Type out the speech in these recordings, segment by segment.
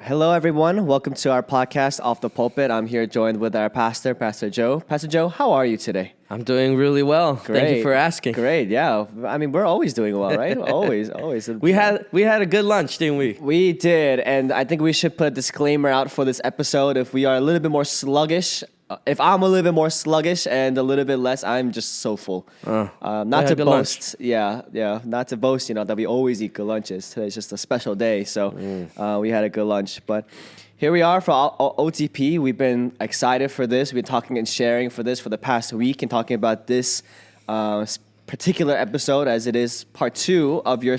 Hello, everyone. Welcome to our podcast, Off the Pulpit. I'm here joined with our pastor, Pastor Joe. Pastor Joe, how are you today? I'm doing really well. Great. Thank you for asking. Great, yeah. I mean, we're always doing well, right? always. We had a good lunch, didn't we? We did, and I think we should put a disclaimer out for this episode. If we are a little bit more sluggish, if I'm a little bit more sluggish and a little bit less, I'm just so full. Not to boast, not to boast, that we always eat good lunches. Today's just a special day, so we had a good lunch. But here we are for OTP. We've been excited for this. We've been talking and sharing for this for the past week and talking about this particular episode as it is part 2 of your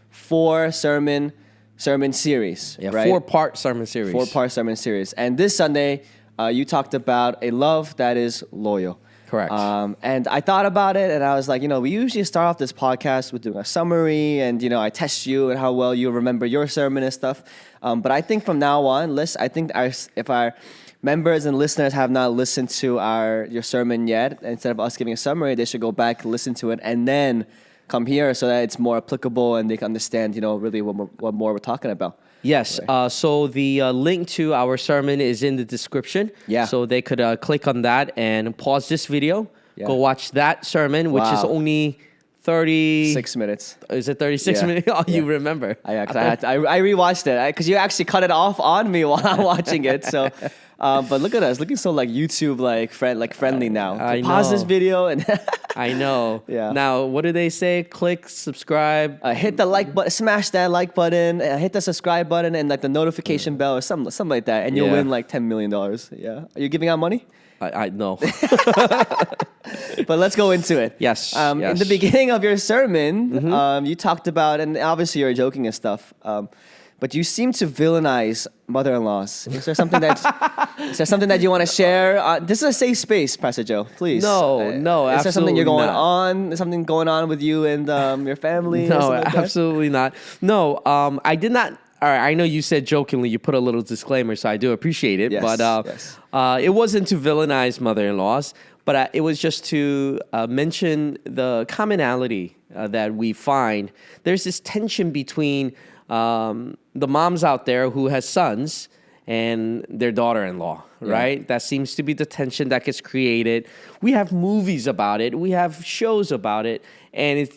4 sermon series. Yeah, right? 4-part sermon series. 4-part sermon series. And this Sunday, you talked about a love that is loyal. Correct. And I thought about it, and I was like, we usually start off this podcast with doing a summary, and, I test you and how well you remember your sermon and stuff. But I think from now on, if our members and listeners have not listened to your sermon yet, instead of us giving a summary, they should go back, listen to it, and then come here so that it's more applicable and they can understand, really what more we're talking about. Yes. Right. So the link to our sermon is in the description. Yeah. So they could click on that and pause this video. Yeah. Go watch that sermon, which is only 36 minutes. Is it 36 minutes? Oh, you remember. I rewatched it because you actually cut it off on me while I'm watching it. So, but look at us, looking so YouTube friendly now. I pause know. this video and I know. Yeah. Now, what do they say? Click, subscribe. Hit the like button, smash that like button, hit the subscribe button, and the notification bell or something like that, and you'll win $10 million. Yeah. Are you giving out money? I know. But let's go into it. Yes. In the beginning of your sermon, you talked about, and obviously you're joking and stuff, but you seem to villainize mother-in-laws. Is there something that you want to share? This is a safe space, Pastor Joe. Please. No, Is there something absolutely something going on with you and your family? No, like absolutely not. No, I did not. All right, I know you said jokingly, you put a little disclaimer, so I do appreciate it. Yes, but yes. It wasn't to villainize mother-in-laws, but it was just to mention the commonality that we find. There's this tension between the moms out there who has sons and their daughter-in-law, right? That seems to be the tension that gets created. We have movies about it. We have shows about it. And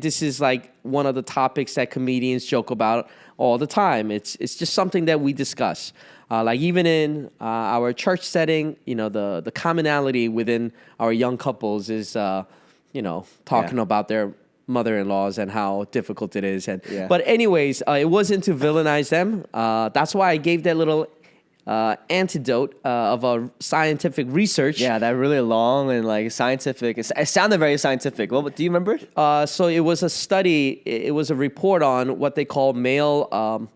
this is like one of the topics that comedians joke about all the time. It's just something that we discuss. Like even in our church setting, the commonality within our young couples is, talking about their mother-in-laws and how difficult it is. But anyways, it wasn't to villainize them. That's why I gave that little antidote of a scientific research. Yeah, that really long and scientific. It sounded very scientific. Well, do you remember it? So it was a study. It was a report on what they call male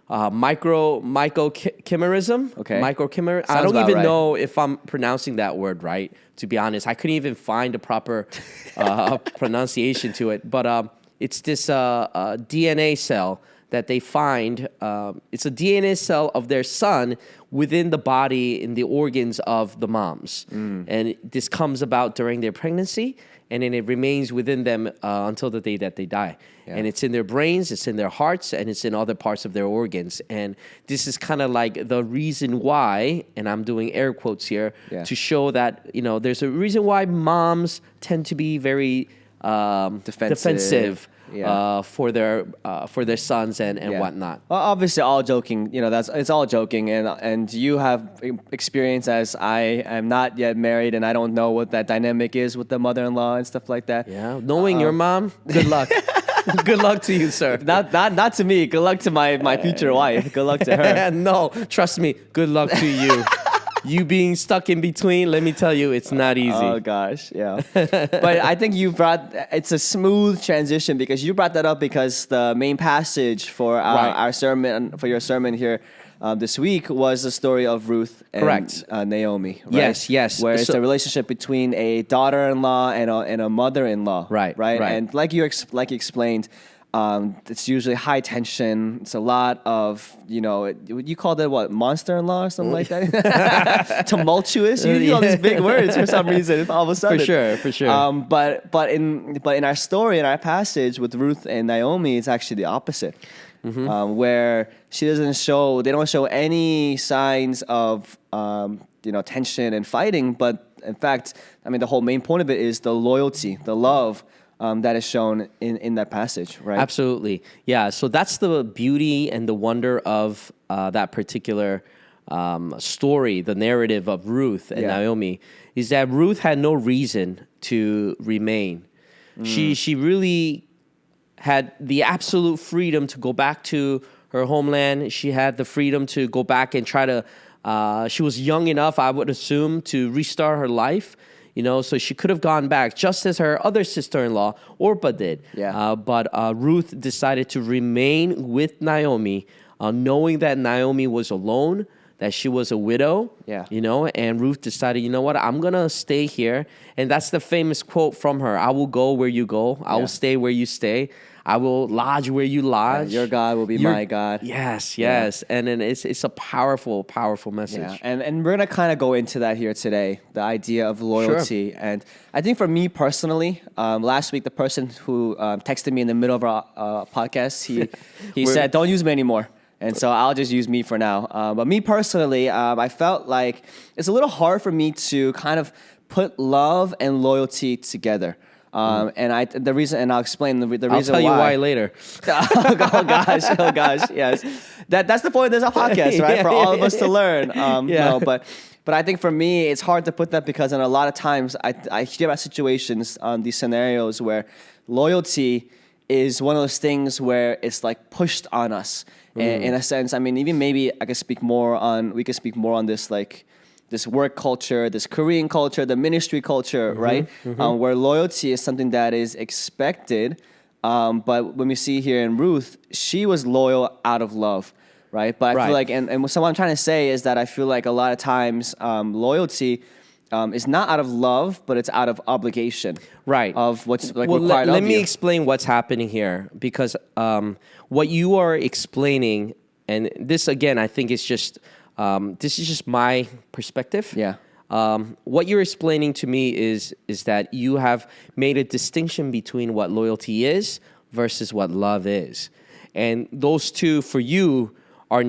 microchimerism. Okay. Microchimerism. I Sounds don't even right. know if I'm pronouncing that word right, to be honest. I couldn't even find a proper pronunciation to it. But it's this DNA cell that they find. It's a DNA cell of their son within the body, in the organs of the moms. And this comes about during their pregnancy, and then it remains within them until the day that they die. Yeah. And it's in their brains, it's in their hearts, and it's in other parts of their organs. And this is kind of like the reason why, and I'm doing air quotes here, to show that, there's a reason why moms tend to be very defensive. For their sons and whatnot. Well, obviously, all joking. It's all joking, and you have experience as I am not yet married, and I don't know what that dynamic is with the mother-in-law and stuff like that. Yeah, knowing your mom, good luck. Good luck to you, sir. Not to me. Good luck to my future wife. Good luck to her. No, trust me. Good luck to you. You being stuck in between, let me tell you, it's not easy. Oh, gosh, yeah. But I think it's a smooth transition because you brought that up because the main passage for our sermon, for your sermon here this week was the story of Ruth and Naomi. Right? Yes. Where it's the relationship between a daughter-in-law and a mother-in-law. Right. And like you explained, It's usually high tension. It's a lot of, you called it what, monster-in-law or something like that? Tumultuous. You use all these big words for some reason all of a sudden. For sure. But in our story, in our passage with Ruth and Naomi, it's actually the opposite. Where they don't show any signs of, tension and fighting. But in fact, the whole main point of it is the loyalty, the love, that is shown in that passage, right? Absolutely. Yeah. So that's the beauty and the wonder of that particular story, the narrative of Ruth and Naomi, is that Ruth had no reason to remain. She really had the absolute freedom to go back to her homeland. She had the freedom to go back and try to, she was young enough, I would assume, to restart her life. So she could have gone back just as her other sister-in-law, Orpah, did. Yeah. But Ruth decided to remain with Naomi, knowing that Naomi was alone, that she was a widow. Yeah. And Ruth decided, you know what, I'm going to stay here. And that's the famous quote from her: I will go where you go. I will stay where you stay. I will lodge where you lodge. Your God will be my God. Yes. Yeah. And then it's a powerful, powerful message. Yeah. And we're going to kind of go into that here today, the idea of loyalty. Sure. And I think for me personally, last week, the person who texted me in the middle of our podcast, he said, don't use me anymore. And so I'll just use me for now. But me personally, I felt like it's a little hard for me to kind of put love and loyalty together. And I'll explain the reason why. I'll tell you why later. oh gosh, yes. That's the point of this podcast, right? For all of us to learn. No, but I think for me, it's hard to put that because in a lot of times I hear about situations, these scenarios where loyalty is one of those things where it's like pushed on us. In a sense, even maybe we could speak more on this, like this work culture, this Korean culture, the ministry culture, right? Where loyalty is something that is expected. But when we see here in Ruth, she was loyal out of love, right? But I feel like, and so what I'm trying to say is that I feel like a lot of times loyalty is not out of love, but it's out of obligation. Right. Of what's required of you. Let me explain what's happening here, because what you are explaining, and this again, I think is just, this is just my perspective. Yeah. What you're explaining to me is that you have made a distinction between what loyalty is versus what love is, and those two for you are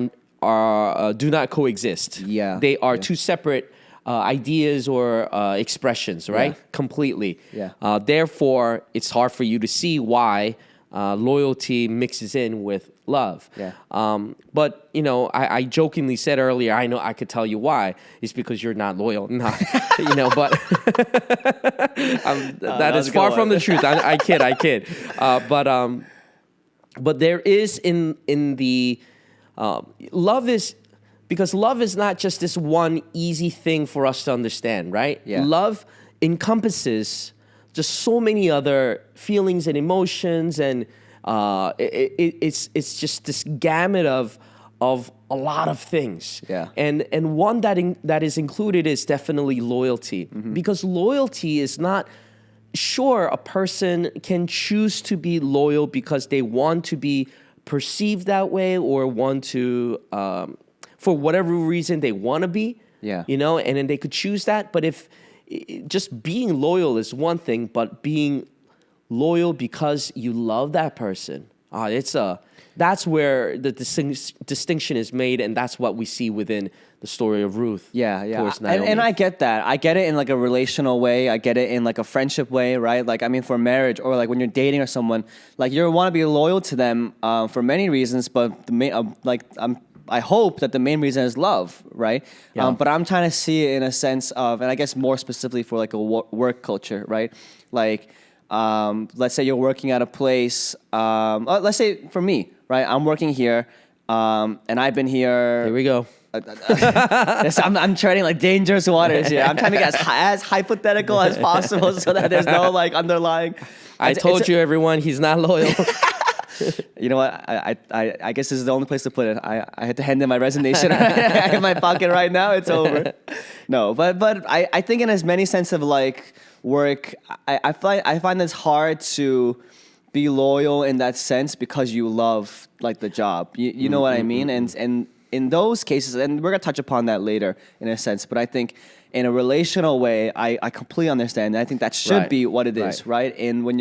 do not coexist. Yeah. They are two separate ideas or expressions, right? Yeah. Completely. Yeah. Therefore, it's hard for you to see why loyalty mixes in with love. Yeah. But I jokingly said earlier, I know I could tell you why. It's because you're not loyal. But that is far from the truth. I kid. But there is in the love is. Because love is not just this one easy thing for us to understand, right? Yeah. Love encompasses just so many other feelings and emotions, and it's just this gamut of a lot of things. Yeah. And one that is included is definitely loyalty, because loyalty is not. Sure, a person can choose to be loyal because they want to be perceived that way or want to. For whatever reason they want to be, and then they could choose that. But if just being loyal is one thing, but being loyal because you love that person, that's where the distinction is made, and that's what we see within the story of Ruth. Yeah. And I get that. I get it in like a relational way. I get it in like a friendship way, right? Like, for marriage or like when you're dating or someone, like you want to be loyal to them for many reasons, but the main, I hope that the main reason is love, right? Yeah. But I'm trying to see it in a sense of, and I guess more specifically for like a work culture, right? Like, let's say you're working at a place. Let's say for me, right? I'm working here, and I've been here. Here we go. I'm treading like dangerous waters here. I'm trying to get as hypothetical as possible so that there's no like underlying. I told you, everyone, he's not loyal. You know what? I guess this is the only place to put it. I had to hand in my resignation in my pocket right now. It's over. No, but I think in as many sense of like work, I find it's hard to be loyal in that sense because you love like the job. You know what I mean? And in those cases, and we're gonna touch upon that later in a sense, but I think in a relational way, I completely understand. And I think that should be what it is, right? And when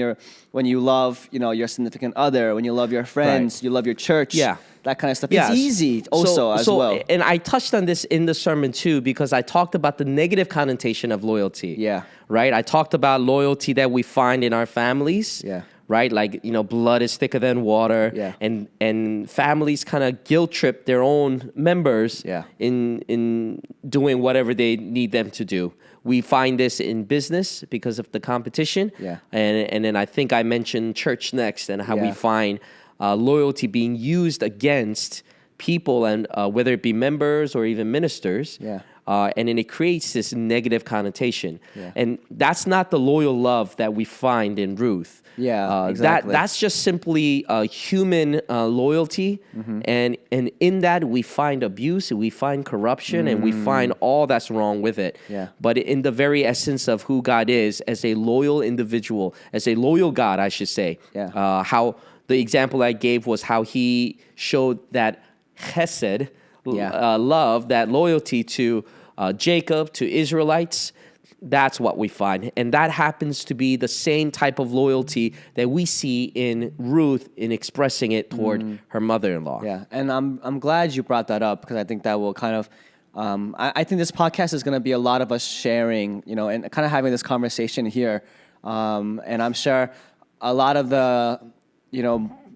you love, your significant other, when you love your friends, you love your church, that kind of stuff. Yes. It's easy also as well. And I touched on this in the sermon too, because I talked about the negative connotation of loyalty. Yeah. Right? I talked about loyalty that we find in our families. Yeah. Right? Like, blood is thicker than water. Yeah. And families kind of guilt trip their own members in doing whatever they need them to do. We find this in business because of the competition. Yeah. And then I think I mentioned church next, and how we find loyalty being used against people, and whether it be members or even ministers. Yeah. And then it creates this negative connotation. Yeah. And that's not the loyal love that we find in Ruth. Yeah, exactly. That's just simply human loyalty. And in that we find abuse, we find corruption, and we find all that's wrong with it. Yeah. But in the very essence of who God is, as a loyal individual, as a loyal God, I should say, how the example I gave was how he showed that khesed, love, that loyalty to Jacob, to Israelites. That's what we find. And that happens to be the same type of loyalty that we see in Ruth in expressing it toward her mother-in-law. Yeah, and I'm glad you brought that up, because I think that will kind of, I think this podcast is going to be a lot of us sharing, and kind of having this conversation here. And I'm sure a lot of the,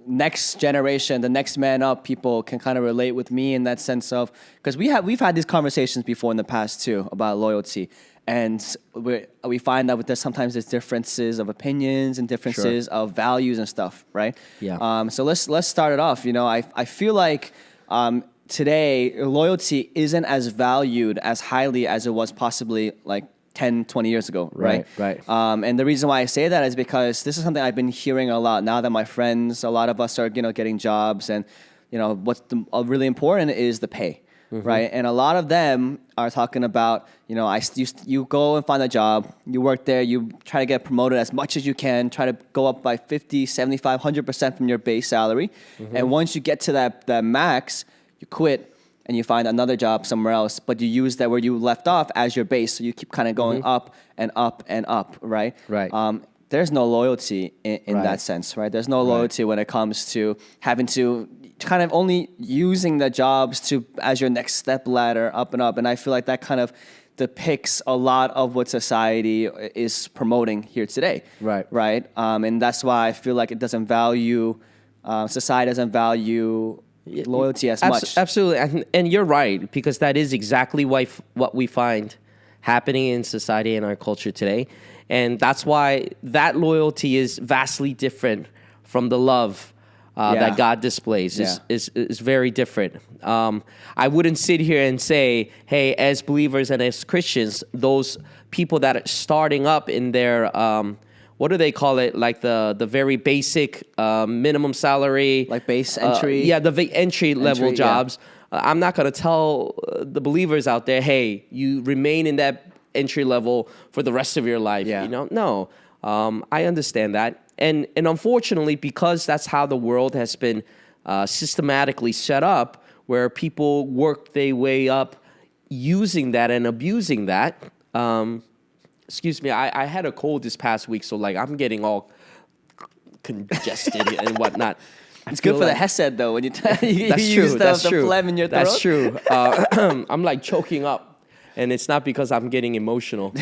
next generation, the next man up people can kind of relate with me in that sense of, because we've had these conversations before in the past too about loyalty. And we find that sometimes there's differences of opinions and differences of values and stuff, right? Yeah. So let's start it off. I feel like today loyalty isn't as valued as highly as it was possibly like 10, 20 years ago, right? Right. And the reason why I say that is because this is something I've been hearing a lot now that my friends, a lot of us are, getting jobs, and, what's really important is the pay. Right, and a lot of them are talking about, you go and find a job, you work there, you try to get promoted as much as you can, try to go up by 50, 75, 100% from your base salary. And once you get to that max, you quit and you find another job somewhere else, but you use that where you left off as your base. So you keep kind of going up and up and up, right? Right. There's no loyalty in that sense, right? There's no loyalty when it comes to having to kind of only using the jobs as your next step ladder up and up. And I feel like that kind of depicts a lot of what society is promoting here today. Right. And that's why I feel like it doesn't value, society doesn't value loyalty as much. Absolutely. And you're right, because that is exactly what we find happening in society and our culture today. And that's why that loyalty is vastly different from the love that God displays. Is very different. I wouldn't sit here and say, hey, as believers and as Christians, those people that are starting up in their, what do they call it? Like the very basic minimum salary. Like base entry? The entry level jobs. I'm not going to tell the believers out there, hey, you remain in that entry level for the rest of your life. No. I understand that. And unfortunately, because that's how the world has been systematically set up, where people work their way up using that and abusing that. Excuse me, I had a cold this past week, so like I'm getting all congested and whatnot. It's good for the khesed though, when you use the phlegm in your throat. That's true. I'm like choking up. And it's not because I'm getting emotional.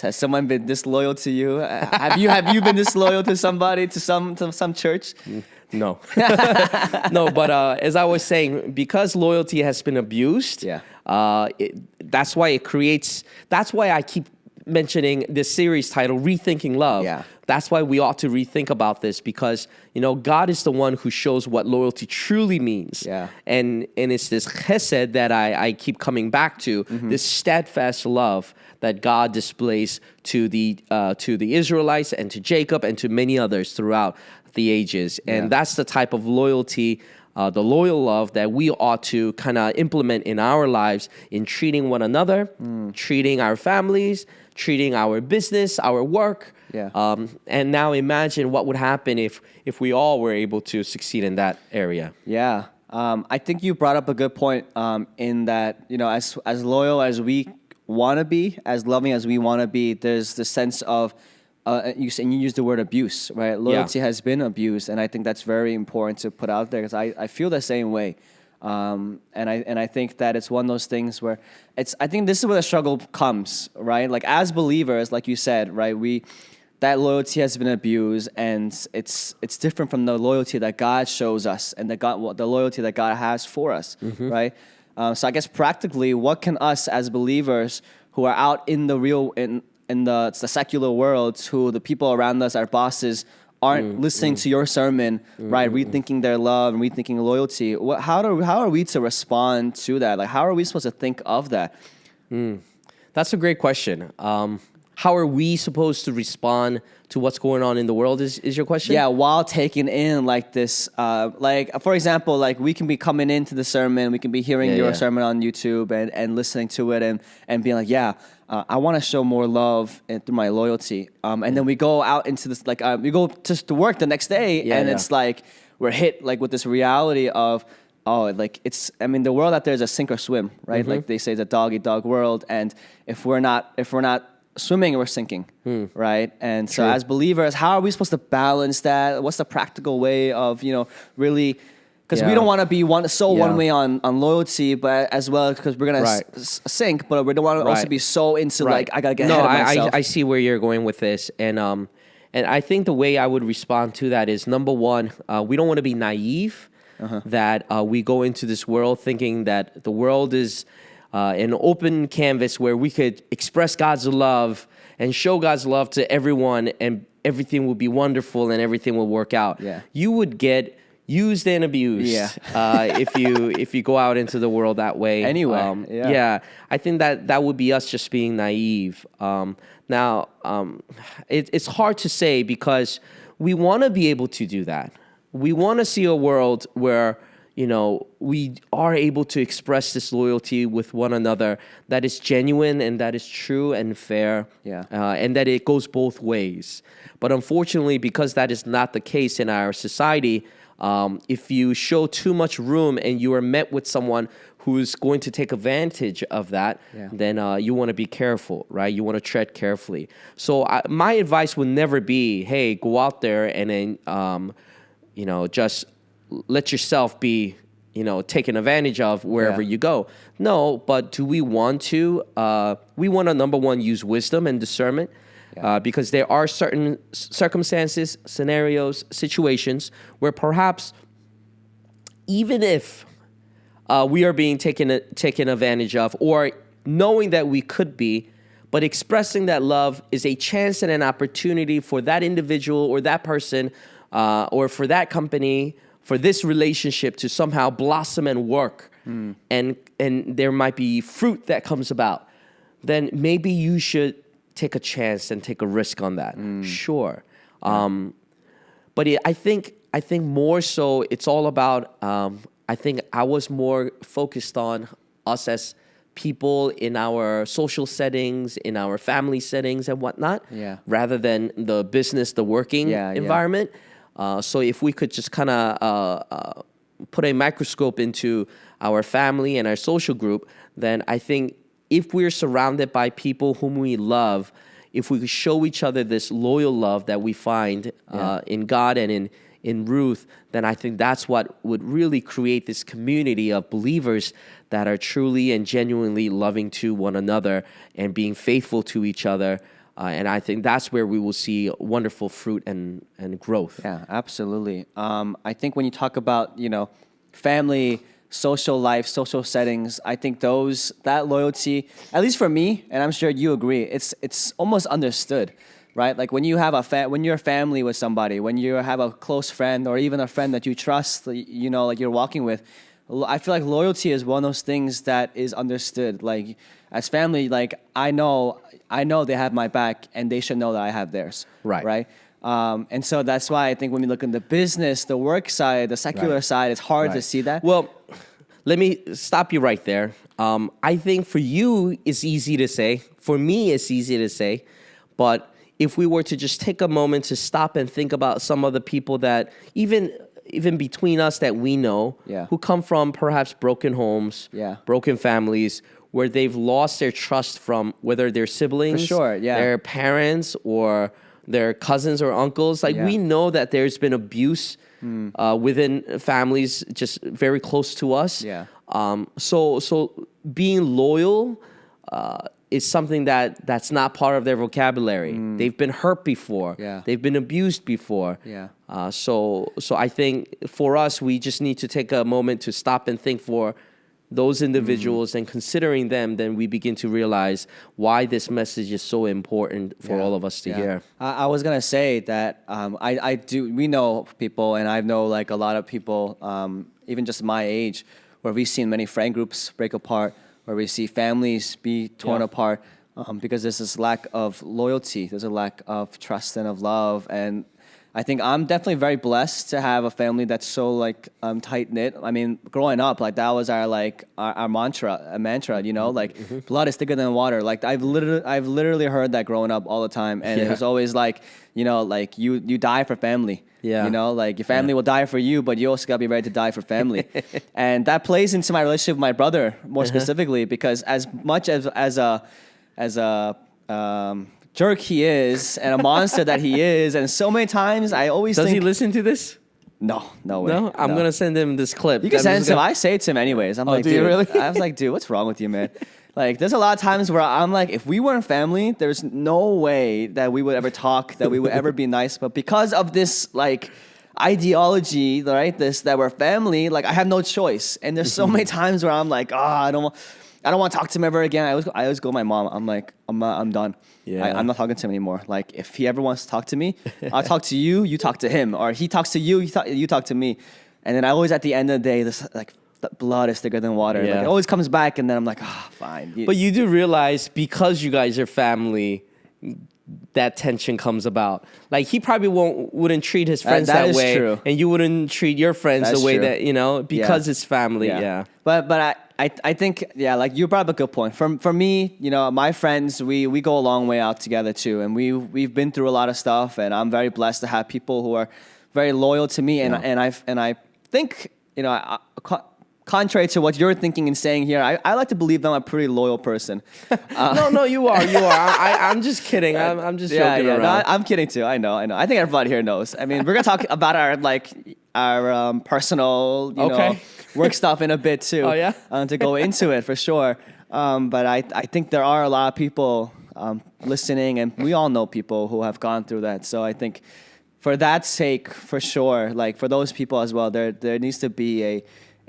Has someone been disloyal to you? Have you been disloyal to somebody, to some church? No. No, but as I was saying, because loyalty has been abused, that's why I keep mentioning this series title, Rethinking Love. Yeah. That's why we ought to rethink about this, because, God is the one who shows what loyalty truly means. Yeah. And it's this khesed that I keep coming back to, this steadfast love that God displays to the Israelites and to Jacob and to many others throughout the ages. And that's the type of loyalty, the loyal love that we ought to kind of implement in our lives in treating one another, treating our families, treating our business, our work, Yeah. And now imagine what would happen if we all were able to succeed in that area. Yeah. I think you brought up a good point in that, as loyal as we want to be, as loving as we want to be, there's the sense of, you use the word abuse, right? Loyalty has been abused, and I think that's very important to put out there because I feel the same way. And I think that it's one of those things where I think this is where the struggle comes, right? Like as believers, like you said, right? That loyalty has been abused, and it's different from the loyalty that God shows us and the loyalty that God has for us, right? So I guess practically, what can us as believers who are out in the real in the secular world, who the people around us, our bosses, aren't listening to your sermon, right? Rethinking their love and rethinking loyalty. How are we to respond to that? Like, how are we supposed to think of that? That's a great question. How are we supposed to respond to what's going on in the world is your question? Yeah, while taking in like this, for example, like we can be coming into the sermon, we can be hearing your sermon on YouTube and listening to it and being like, I want to show more love through my loyalty. And then we go out into this, we go to work the next day, it's like we're hit like with this reality of, the world out there is a sink or swim, right? Like they say, it's a dog-eat-dog world, and if we're not swimming, we're sinking, right? And so as believers, how are we supposed to balance that? What's the practical way of, really... Because we don't want to be one way on loyalty, but as well because we're gonna sink. But we don't want to also be so into I gotta get ahead of myself. I see where you're going with this, and I think the way I would respond to that is number one, we don't want to be naive. That we go into this world thinking that the world is an open canvas where we could express God's love and show God's love to everyone, and everything will be wonderful and everything will work out. Yeah. You would get used and abused if you go out into the world that way. Anyway, I think that would be us just being naive. Now, it's hard to say because we want to be able to do that. We want to see a world where we are able to express this loyalty with one another that is genuine and that is true and fair, and that it goes both ways. But unfortunately, because that is not the case in our society, if you show too much room and you are met with someone who's going to take advantage of that, then you want to be careful, right? You want to tread carefully. So my advice would never be, hey, go out there and then, just let yourself be, taken advantage of wherever you go. No, but do we want to? We want to, number one, use wisdom and discernment. Because there are certain circumstances, scenarios, situations where perhaps even if we are being taken advantage of, or knowing that we could be, but expressing that love is a chance and an opportunity for that individual or that person or for that company, for this relationship to somehow blossom and work, and there might be fruit that comes about, then maybe you should take a chance and take a risk on that. Sure. But I think more so it's all about, I think I was more focused on us as people in our social settings, in our family settings and whatnot, rather than the business, the working environment. So if we could just kind of put a microscope into our family and our social group, then I think if we're surrounded by people whom we love, if we could show each other this loyal love that we find in God and in Ruth, then I think that's what would really create this community of believers that are truly and genuinely loving to one another and being faithful to each other. And I think that's where we will see wonderful fruit and growth. Yeah, absolutely. I think when you talk about, family, social life, social settings, I think that loyalty, at least for me, and I'm sure you agree, it's almost understood, right? Like when you have when you're family with somebody, when you have a close friend or even a friend that you trust, like you're walking with, I feel like loyalty is one of those things that is understood. Like as family, like I know they have my back and they should know that I have theirs. Right. And so that's why I think when we look in the business, the work side, the secular side, it's hard to see that. Well, let me stop you right there. I think for you, it's easy to say. For me, it's easy to say. But if we were to just take a moment to stop and think about some of the people that even between us that we know, who come from perhaps broken homes, broken families, where they've lost their trust from whether their siblings, their parents, or their cousins or uncles. Like we know that there's been abuse within families just very close to us. So being loyal is something that's not part of their vocabulary. They've been hurt before. They've been abused before. So I think for us, we just need to take a moment to stop and think for those individuals, and considering them, then we begin to realize why this message is so important for all of us to hear. I was gonna say that we know people, and I know like a lot of people, even just my age, where we've seen many friend groups break apart, where we see families be torn apart, because there's this lack of loyalty, there's a lack of trust and of love. And I think I'm definitely very blessed to have a family that's so like tight knit. I mean, growing up, like that was our mantra, you know, like blood is thicker than water. Like I've literally heard that growing up all the time, and it was always like, you know, like you die for family. You know, like your family will die for you, but you also gotta be ready to die for family. And that plays into my relationship with my brother more specifically, because as much as a jerk he is, and a monster that he is, and so many times I always Does he listen to this? No way. No? I'm going to send him this clip. You can send it to him. I say it to him anyways. I'm like, do you really? I was like, dude, what's wrong with you, man? Like, there's a lot of times where I'm like, if we weren't family, there's no way that we would ever talk, that we would ever be nice. But because of this, like, ideology, right, that we're family, like, I have no choice. And there's so many times where I'm like, I don't want to talk to him ever again. I always go to my mom. I'm like, I'm done. I'm not talking to him anymore. Like, if he ever wants to talk to me, I'll talk to you, you talk to him. Or he talks to you, you talk to me. And then I always, at the end of the day, this, like, the blood is thicker than water. Like, it always comes back, and then I'm like, fine. But you do realize, because you guys are family, that tension comes about. Like, he probably wouldn't treat his friends that way. True. And you wouldn't treat your friends the way that, you know, because it's family. But I think, like you brought up a good point. For me, you know, my friends, we go a long way out together too. And we've been through a lot of stuff, and I'm very blessed to have people who are very loyal to me. And I think, you know, contrary to what you're thinking and saying here, I like to believe I'm a pretty loyal person. No, you are. I'm just kidding. I'm just joking around. No, I'm kidding too. I know. I think everybody here knows. I mean, we're gonna talk about our personal, you know, work stuff in a bit too. To go into it for sure. But I think there are a lot of people listening, and we all know people who have gone through that. So I think, for that sake, for sure, like for those people as well, there needs to be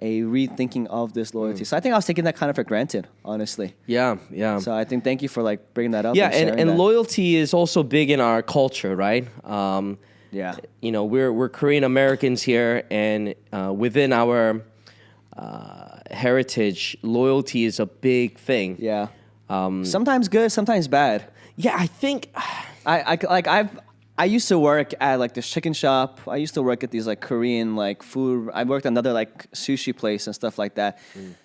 a rethinking of this loyalty. So I think I was taking that kind of for granted, honestly. Yeah. So I think, thank you for like bringing that up. Yeah, and loyalty is also big in our culture, right? You know, we're Korean Americans here, and within our heritage, loyalty is a big thing. Sometimes good, sometimes bad. Yeah, I think I used to work at like this chicken shop. I used to work at these like Korean like food. I worked at another like sushi place and stuff like that.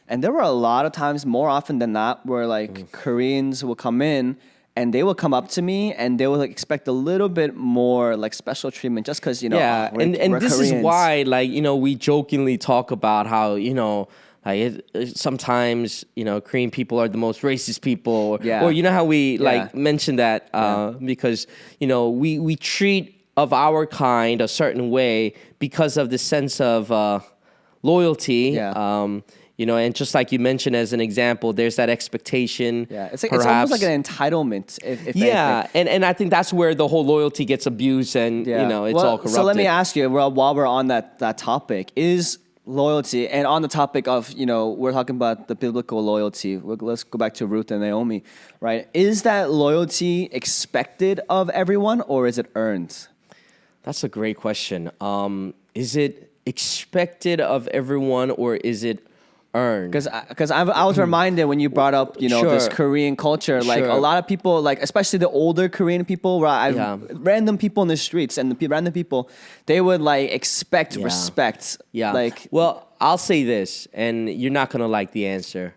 And there were a lot of times, more often than not, where like Koreans will come in, and they will come up to me, and they will like expect a little bit more like special treatment, just because, you know, and this Koreans. Is why, like, you know, we jokingly talk about how, you know, like sometimes, you know, Korean people are the most racist people, or you know how we like mention that because, you know, we treat of our kind a certain way because of the sense of loyalty. You know, and just like you mentioned as an example, there's that expectation. It's almost like an entitlement. If and I think that's where the whole loyalty gets abused, and you know, it's all corrupted. So let me ask you, while we're on that topic, is loyalty, and on the topic of, you know, we're talking about the biblical loyalty. Let's go back to Ruth and Naomi, right? Is that loyalty expected of everyone, or is it earned? That's a great question. Is it expected of everyone, or is it earned? Because I was reminded when you brought up, you know, this Korean culture, like a lot of people, like especially the older Korean people, where random people in the streets, and the random people, they would like expect respect. Like, well, I'll say this, and you're not gonna like the answer.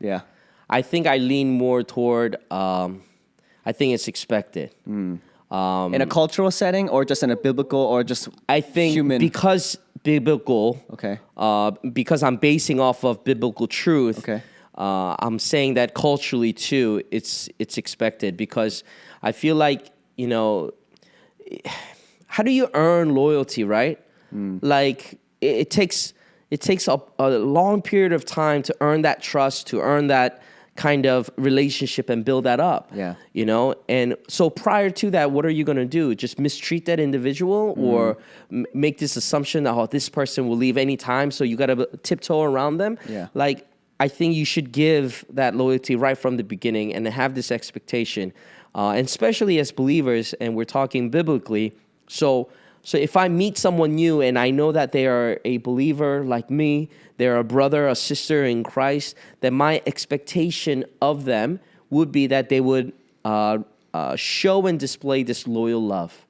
I think I lean more toward I think it's expected. In a cultural setting, or just in a biblical, or just I think human? because biblical, Okay. because I'm basing off of biblical truth. Okay. I'm saying that culturally too, it's expected, because I feel like, how do you earn loyalty, right? Like it takes a long period of time to earn that trust, to earn that kind of relationship and build that up. Yeah. And so prior to that, what are you going to do? Just mistreat that individual, or make this assumption that this person will leave anytime, so you got to tiptoe around them? Yeah. Like, I think you should give that loyalty right from the beginning and have this expectation, and especially as believers, and we're talking biblically. So if I meet someone new and I know that they are a believer like me, they're a brother, a sister in Christ, then my expectation of them would be that they would show and display this loyal love.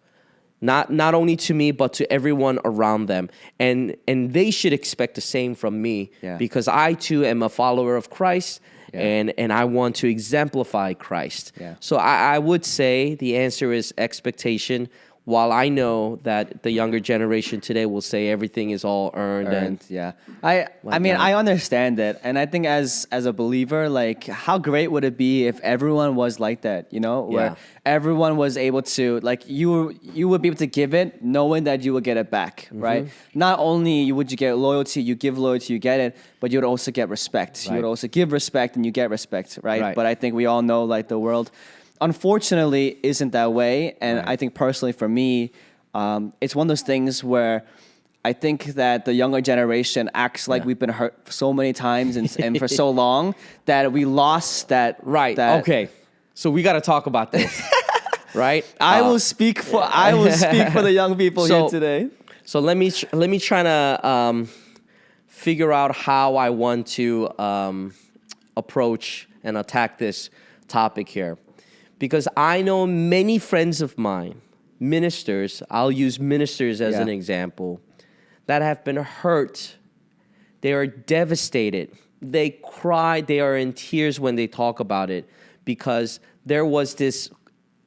Not only to me, but to everyone around them. And they should expect the same from me, because I too am a follower of Christ, and I want to exemplify Christ. Yeah. So I would say the answer is expectation, while I know that the younger generation today will say everything is all earned. I mean, I understand that, and I think as a believer, like, how great would it be if everyone was like that, where everyone was able to, like, you would be able to give it knowing that you would get it back, right? Not only would you get loyalty, you give loyalty, you get it, but you would also get respect. You would also give respect and you get respect, right? But I think we all know, like, the world, unfortunately, isn't that way. And I think personally for me, it's one of those things where I think that the younger generation acts like we've been hurt so many times and for so long that we lost that. Right. Okay. So we got to talk about this. Right. I will speak for the young people here today. So let me try to figure out how I want to approach and attack this topic here. Because I know many friends of mine, ministers, I'll use ministers as an example, that have been hurt. They are devastated. They cry. They are in tears when they talk about it, because there was this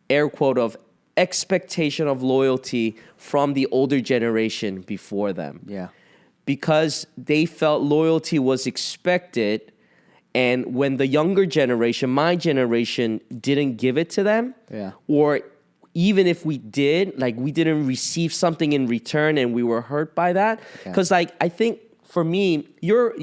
air quote of expectation of loyalty from the older generation before them. Yeah. Because they felt loyalty was expected. And when the younger generation, my generation, didn't give it to them, or even if we did, like, we didn't receive something in return and we were hurt by that. Because, like, I think for me, you're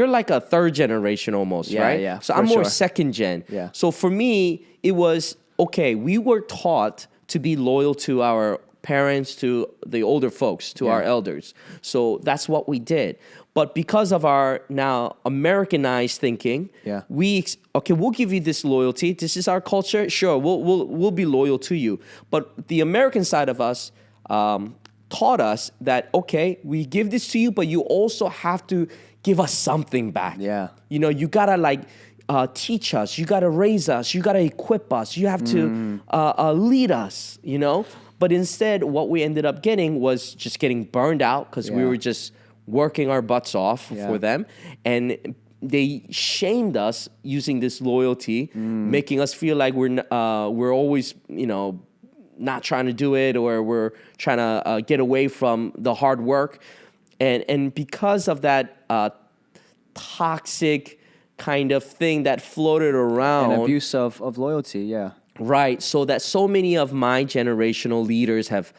like a third generation almost, right? Yeah, so I'm more second gen. Yeah. So for me, it was, okay, we were taught to be loyal to our parents, to the older folks, to our elders. So that's what we did. But because of our now Americanized thinking, we'll give you this loyalty. This is our culture. Sure, we'll be loyal to you. But the American side of us taught us that, okay, we give this to you, but you also have to give us something back. Yeah. You gotta teach us. You gotta raise us. You gotta equip us. You have to lead us. But instead, what we ended up getting was just getting burned out, because we were just working our butts off for them, and they shamed us using this loyalty, making us feel like we're always not trying to do it, or we're trying to get away from the hard work, and because of that toxic kind of thing that floated around, an abuse of loyalty, right? So that so many of my generational leaders have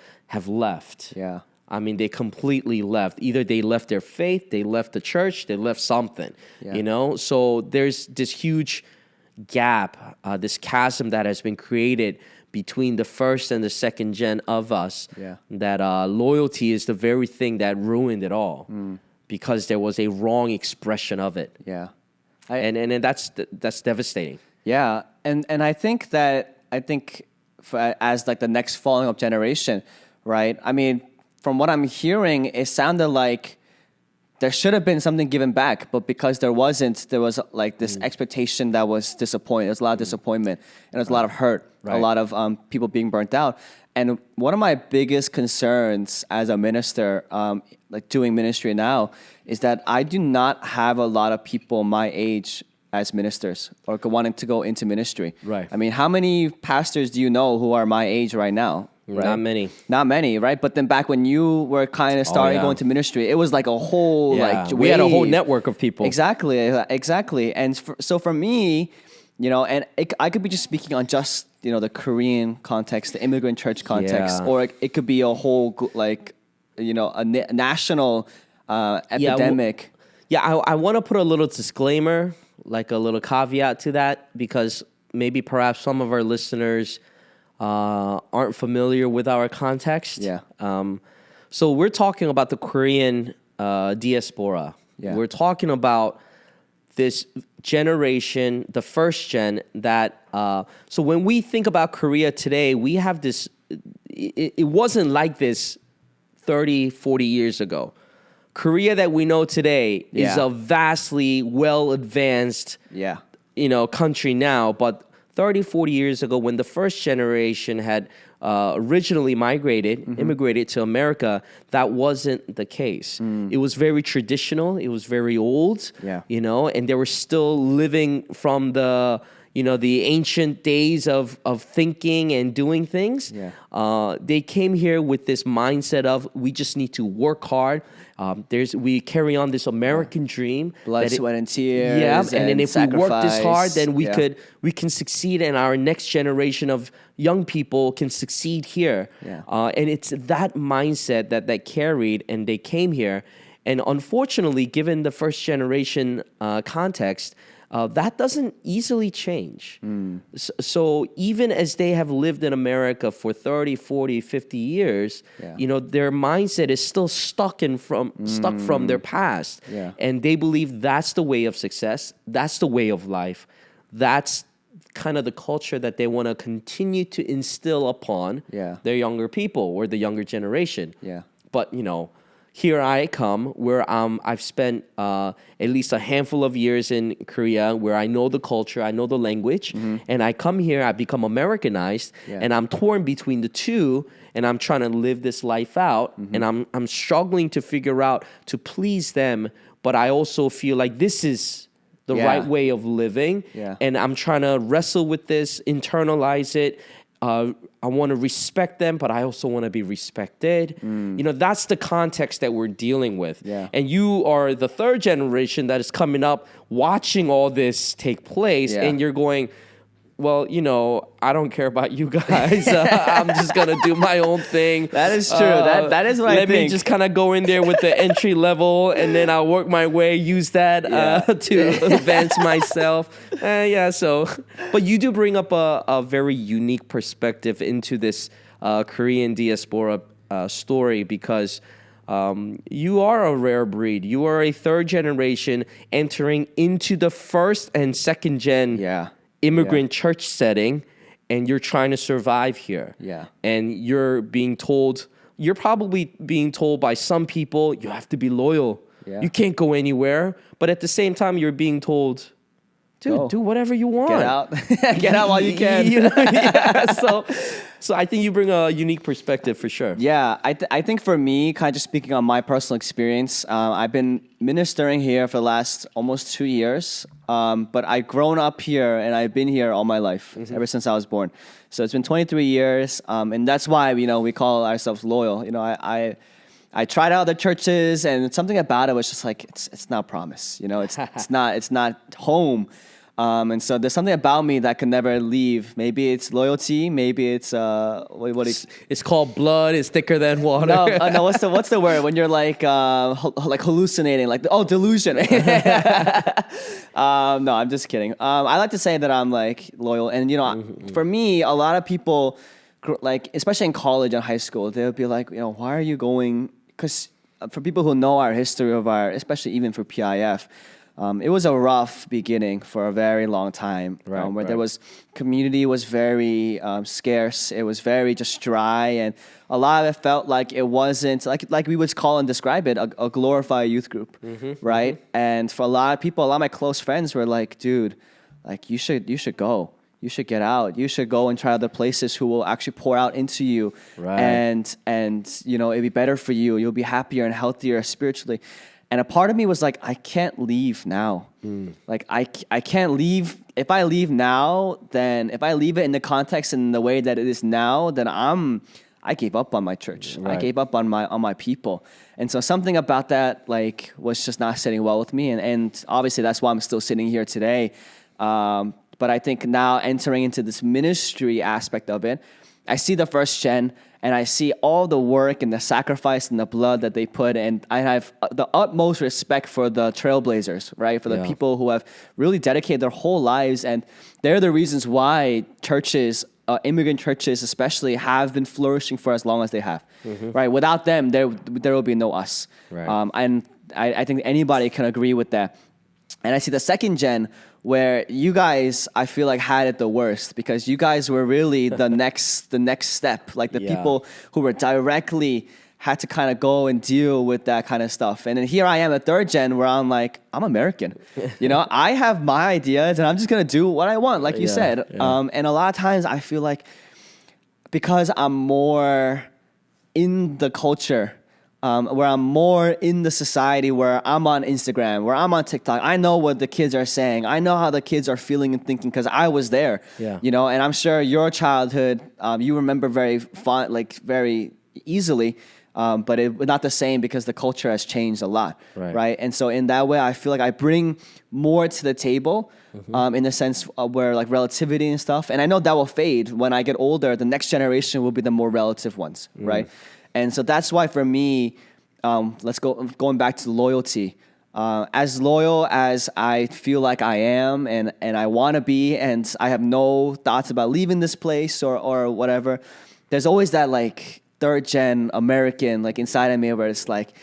left. Yeah. I mean, they completely left. Either they left their faith, they left the church, they left something, So there's this huge gap, this chasm that has been created between the first and the second gen of us, that loyalty is the very thing that ruined it all, because there was a wrong expression of it. Yeah. And that's devastating. Yeah. And I think as like the next following up generation, right? I mean, from what I'm hearing, it sounded like there should have been something given back, but because there wasn't, there was like this expectation that was disappointing. There's a lot of disappointment, and there's a lot of hurt, a lot of people being burnt out. And one of my biggest concerns as a minister, like doing ministry now, is that I do not have a lot of people my age as ministers or wanting to go into ministry. Right. I mean, how many pastors do you know who are my age right now? Right? Not many, right? But then back when you were kind of starting going to ministry, it was like a whole we had a whole network of people. Exactly. And so for me, and I could be just speaking on just the Korean context, the immigrant church context, or it could be a whole a national epidemic. I want to put a little disclaimer, like a little caveat to that, because maybe perhaps some of our listeners aren't familiar with our context. Yeah. So we're talking about the Korean diaspora. Yeah. We're talking about this generation, the first gen that, so when we think about Korea today, we have this, it wasn't like this 30, 40 years ago. Korea that we know today is a vastly well-advanced country now, but 30, 40 years ago, when the first generation had originally immigrated to America, that wasn't the case. It was very traditional. It was very old, and they were still living from the ancient days of thinking and doing things. They came here with this mindset of, we just need to work hard. We carry on this American dream. Blood, sweat, and tears. And then if sacrifice. we work this hard, then we can succeed, and our next generation of young people can succeed here. And it's that mindset that they carried, and they came here. And unfortunately, given the first generation context, that doesn't easily change. So even as they have lived in America for 30, 40, 50 years, their mindset is still stuck from their past. And they believe that's the way of success. That's the way of life. That's kind of the culture that they want to continue to instill upon their younger people or the younger generation. But, here I come, where I've spent at least a handful of years in Korea, where I know the culture, I know the language, and I come here, I become Americanized, and I'm torn between the two, and I'm trying to live this life out, and I'm struggling to figure out to please them, but I also feel like this is the right way of living, and I'm trying to wrestle with this, internalize it. I want to respect them, but I also want to be respected. That's the context that we're dealing with. And you are the third generation that is coming up, watching all this take place, and you're going, well, I don't care about you guys. I'm just going to do my own thing. That is true. That is what I think. Let me just kind of go in there with the entry level, and then I'll work my way, use that to advance myself. But you do bring up a very unique perspective into this Korean diaspora story, because you are a rare breed. You are a third generation entering into the first and second gen immigrant church setting, and you're trying to survive here. And you're probably being told by some people, you have to be loyal. You can't go anywhere. But at the same time, you're being told, dude, do whatever you want. Get out while you can. So I think you bring a unique perspective for sure. I think for me, kind of just speaking on my personal experience, I've been ministering here for the last almost 2 years. But I've grown up here, and I've been here all my life, ever since I was born. So it's been 23 years, and that's why we call ourselves loyal. I tried out other churches, and something about it was just like it's not promise. It's not home. And so there's something about me that can never leave. Maybe it's loyalty. Maybe it's it's called blood. It's thicker than water. No. What's the word when you're like hallucinating? Delusion. No, I'm just kidding. I like to say that I'm like loyal, and for me, a lot of people, like especially in college and high school, they'll be like, why are you going? Because for people who know our history of especially even for PIF. It was a rough beginning for a very long time, where there was community was very scarce. It was very just dry, and a lot of it felt like it wasn't like we would call and describe it a glorified youth group, right? And for a lot of people, a lot of my close friends were like, dude, like you should go. You should get out. You should go and try other places who will actually pour out into you, and it'd be better for you. You'll be happier and healthier spiritually. And a part of me was like, I can't leave now. Like I can't leave. If I leave now, then if I leave it in the context and the way that it is now, then I gave up on my church. Right. I gave up on my people. And so something about that like was just not sitting well with me. And obviously that's why I'm still sitting here today. But I think now entering into this ministry aspect of it, I see the first gen and I see all the work and the sacrifice and the blood that they put in. I have the utmost respect for the trailblazers, right? For the people who have really dedicated their whole lives. And they're the reasons why churches, immigrant churches especially, have been flourishing for as long as they have, right? Without them, there will be no us. Right. And I think anybody can agree with that. And I see the second gen where you guys, I feel like, had it the worst because you guys were really the next step, like the people who were directly had to kind of go and deal with that kind of stuff. And then here I am at third gen where I'm like, I'm American. You know, I have my ideas and I'm just going to do what I want, like you said. And a lot of times I feel like because I'm more in the culture, where I'm more in the society, where I'm on Instagram, where I'm on TikTok, I know what the kids are saying. I know how the kids are feeling and thinking because I was there. You know, and I'm sure your childhood, you remember very very easily. But it not the same because the culture has changed a lot, right? And so in that way, I feel like I bring more to the table, in the sense where like relativity and stuff. And I know that will fade when I get older. The next generation will be the more relative ones, right? And so that's why for me, going back to loyalty. As loyal as I feel like I am, and I want to be, and I have no thoughts about leaving this place or whatever. There's always that like third gen American like inside of me where it's like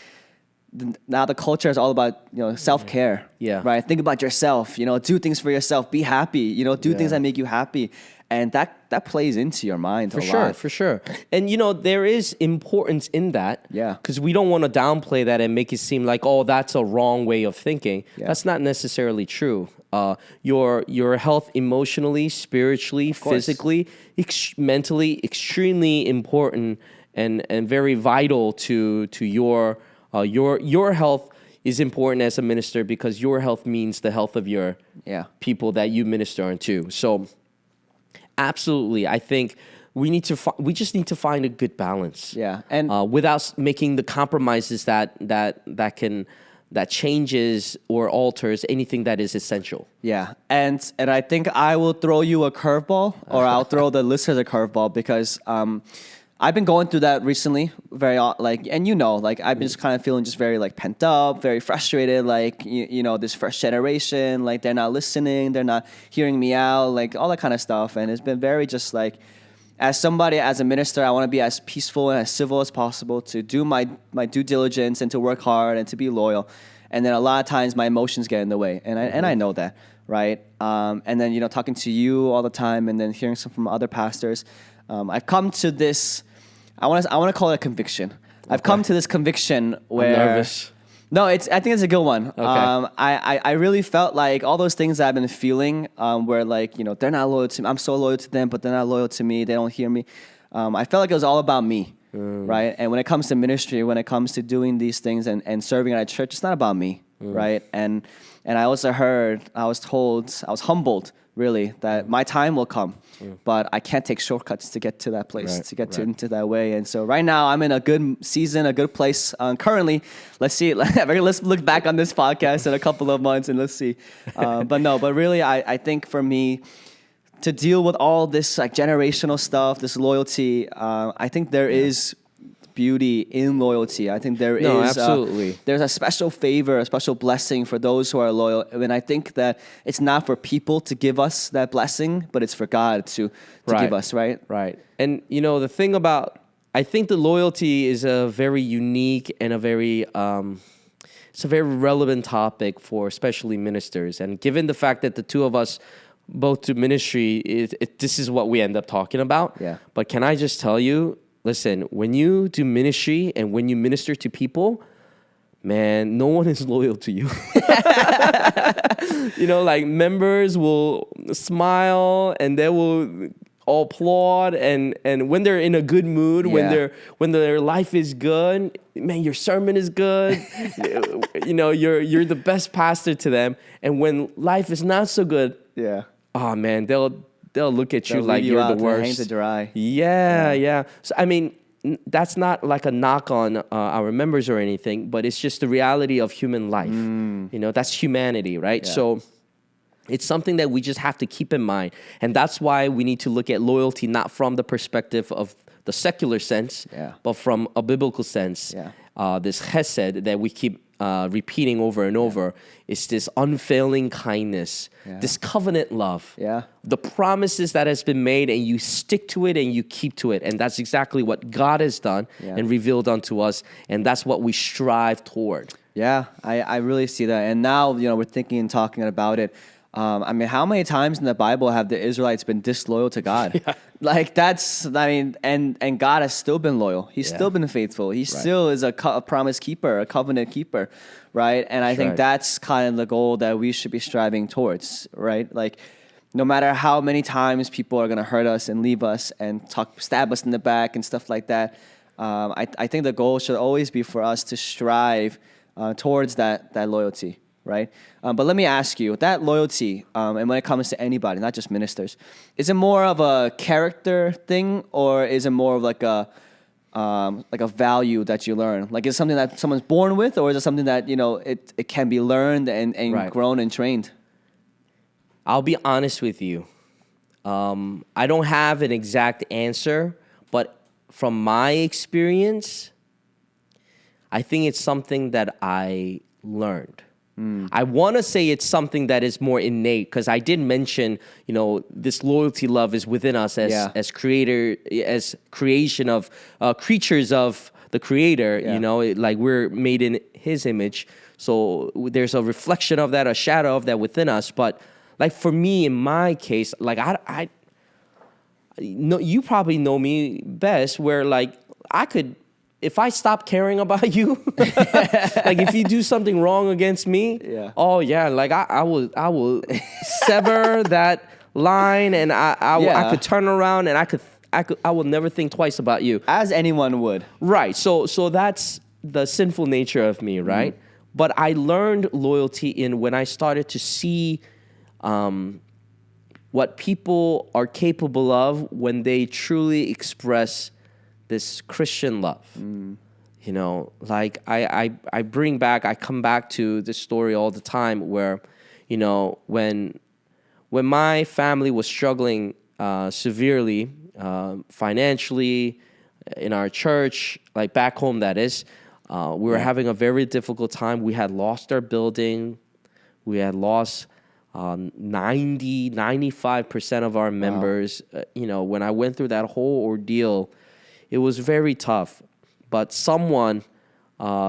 now the culture is all about self-care, right? Think about yourself, do things for yourself, be happy, do things that make you happy, and that plays into your mind a lot. For sure. And there is importance in that, because we don't want to downplay that and make it seem like, oh, that's a wrong way of thinking. That's not necessarily true. Your health emotionally, spiritually, physically, mentally, extremely important and very vital to your health is important as a minister because your health means the health of your people that you minister unto. So absolutely, I think we just need to find a good balance. And without making the compromises that changes or alters anything that is essential. And I think I will throw you a curveball, or I'll throw the listeners a curveball because I've been going through that recently, I've been just kind of feeling just very like pent up, very frustrated, like this first generation, like they're not listening, they're not hearing me out, like all that kind of stuff, and it's been very just like. As a minister, I want to be as peaceful and as civil as possible to do my due diligence and to work hard and to be loyal. And then a lot of times my emotions get in the way, and I know that, right? And then talking to you all the time, and then hearing some from other pastors, I've come to this. I want to call it a conviction. I've come to this conviction where. I'm nervous. No, I think it's a good one. Okay. I really felt like all those things that I've been feeling, where like, they're not loyal to me. I'm so loyal to them, but they're not loyal to me. They don't hear me. I felt like it was all about me, right? And when it comes to ministry, when it comes to doing these things and serving at a church, it's not about me, right? And I also I was humbled, really, that my time will come. But I can't take shortcuts to get to that place, into that way. And so right now I'm in a good season, a good place. Currently, let's see. Let's look back on this podcast in a couple of months and let's see. But really, I think for me to deal with all this like generational stuff, this loyalty, I think there is beauty in loyalty. I think there is absolutely. There's a special favor, a special blessing for those who are loyal. And I think that it's not for people to give us that blessing, but it's for God to give us, right? Right. And the thing about, I think the loyalty is a very unique and it's a very relevant topic for especially ministers. And given the fact that the two of us both do ministry, this is what we end up talking about. But can I just tell you, listen, when you do ministry and when you minister to people, man, no one is loyal to you. Like members will smile and they will all applaud, and when they're in a good mood, when their life is good, man, your sermon is good. You're the best pastor to them. And when life is not so good, oh man, they'll look at you like you're the worst. Hang to dry. Yeah. So I mean, that's not like a knock on our members or anything, but it's just the reality of human life. That's humanity, right? So it's something that we just have to keep in mind. And that's why we need to look at loyalty not from the perspective of the secular sense, but from a biblical sense. This chesed that we keep repeating over and over is this unfailing kindness, this covenant love, the promises that has been made, and you stick to it and you keep to it. And that's exactly what God has done and revealed unto us. And that's what we strive toward. Yeah, I really see that. And now, we're thinking and talking about it. I mean, how many times in the Bible have the Israelites been disloyal to God? Like and God has still been loyal. He's still been faithful. He still is a promise keeper, a covenant keeper, right? And I think that's kind of the goal that we should be striving towards, right? Like, no matter how many times people are going to hurt us and leave us and stab us in the back and stuff like that, I think the goal should always be for us to strive towards that loyalty. Right? But let me ask you, that loyalty, and when it comes to anybody, not just ministers, is it more of a character thing, or is it more of like a value that you learn? Like, is it something that someone's born with, or is it something that, it can be learned and grown and trained? I'll be honest with you. I don't have an exact answer, but from my experience, I think it's something that I learned. I want to say it's something that is more innate, because I did mention, this loyalty love is within us as creation of creatures of the Creator. Like we're made in His image, so there's a reflection of that, a shadow of that within us. But like for me, in my case, like I you probably know me best, where like I could. If I stop caring about you, like if you do something wrong against me, like I will sever that line, and I could turn around, and I will never think twice about you, as anyone would. Right. So that's the sinful nature of me, right? But I learned loyalty when I started to see what people are capable of when they truly express this Christian love. Like I come back to this story all the time where, when my family was struggling severely financially in our church, like back home, that is, we were having a very difficult time. We had lost our building. We had lost 95% of our members. When I went through that whole ordeal, it was very tough, but someone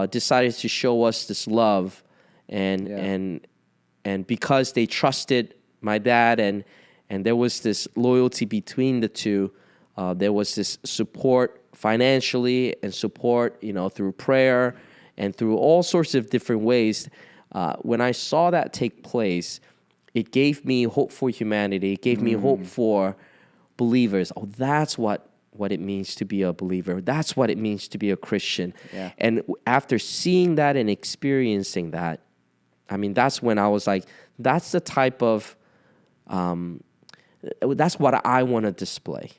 decided to show us this love, and because they trusted my dad, and there was this loyalty between the two, there was this support financially and support, through prayer and through all sorts of different ways. When I saw that take place, it gave me hope for humanity. It gave me hope for believers. Oh, that's what it means to be a believer. That's what it means to be a Christian. And after seeing that and experiencing that, I mean, that's when I was like, that's the type of, that's what I want to display.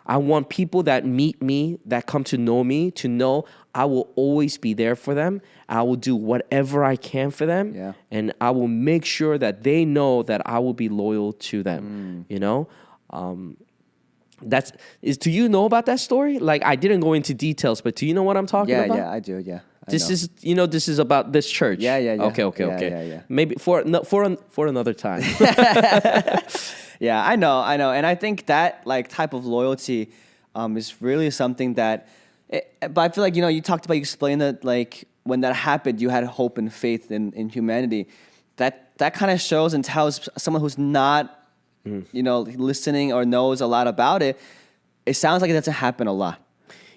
I want people that meet me, that come to know me, to know I will always be there for them. I will do whatever I can for them. And I will make sure that they know that I will be loyal to them, do you know about that story? Like, I didn't go into details, but do you know what I'm talking about? Yeah, I do. Yeah. This is about this church. Yeah. Okay. Yeah. Maybe for another time. Yeah, I know. And I think that like type of loyalty is really something that, but I feel like, you talked about, you explained that like when that happened, you had hope and faith in humanity. That kind of shows and tells someone who's not, listening or knows a lot about it. It sounds like it doesn't happen a lot